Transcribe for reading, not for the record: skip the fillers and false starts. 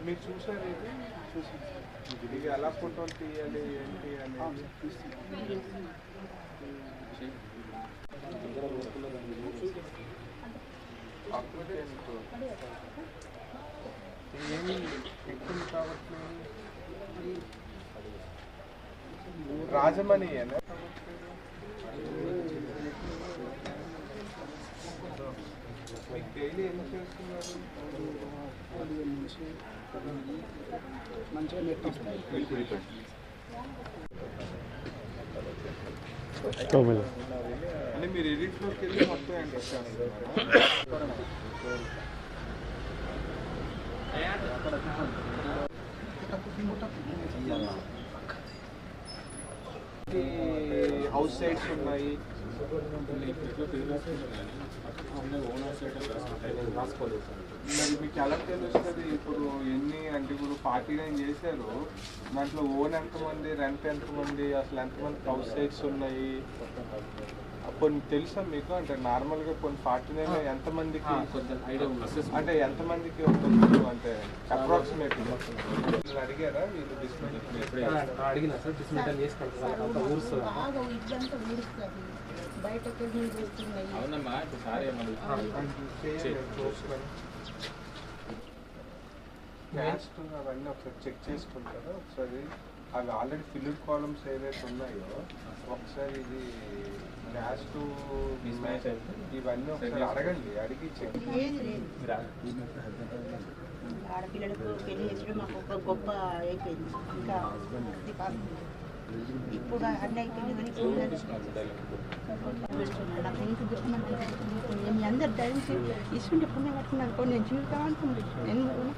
మీరు చూసారు ఇది ఇది ఎలా ఫోటోలు తీయాలి ఏంటి అనేది ఏమి ఎక్కువ కాబట్టి రాజమణి మీకు డైలీ ఎన్ని చేస్తున్నారు? మంచిగా అంటే మీరు ఎడిట్లోకి వెళ్ళి మొత్తం ఏంటి హౌస్ సైడ్స్ ఉన్నాయి మరి మీకు ఎలా తెలుస్తుంది ఇప్పుడు ఎన్ని అంటే ఇప్పుడు 49 చేశారు దాంట్లో ఓన్ ఎంతమంది రెంట్ ఎంతమంది అసలు ఎంతమంది హౌస్ సైడ్స్ ఉన్నాయి కొన్ని తెలుసా మీకు అంటే నార్మల్గా కొన్ని 49 ఎంతమందికి అంటే ఎంతమందికి అంటే అప్రాక్సిమేట్ అడిగారా వీళ్ళు అడిగినా సార్ డిస్మెంటల్ చేసి క్యాస్ట్ అవన్నీ ఒకసారి చెక్ చేసుకుంటారా ఒకసారి అవి ఆల్రెడీ ఫిల్డ్ కాలమ్స్ ఏదైతే ఉన్నాయో ఒకసారి ఇది క్యాస్ట్ ఇవన్నీ ఒకసారి అడగండి అడిగి చెక్ ఆడపిల్లలకు పెళ్లి చేసడం మాకు ఒక గొప్ప అయిపోయింది ఇంకా ఇప్పుడు అన్నీ అయిపోయింది కానీ మీ అందరు ధరించి ఇస్తుంటే పుణ్యం కట్టుకున్నాను నేను జీవితం అనుకుంటున్నాను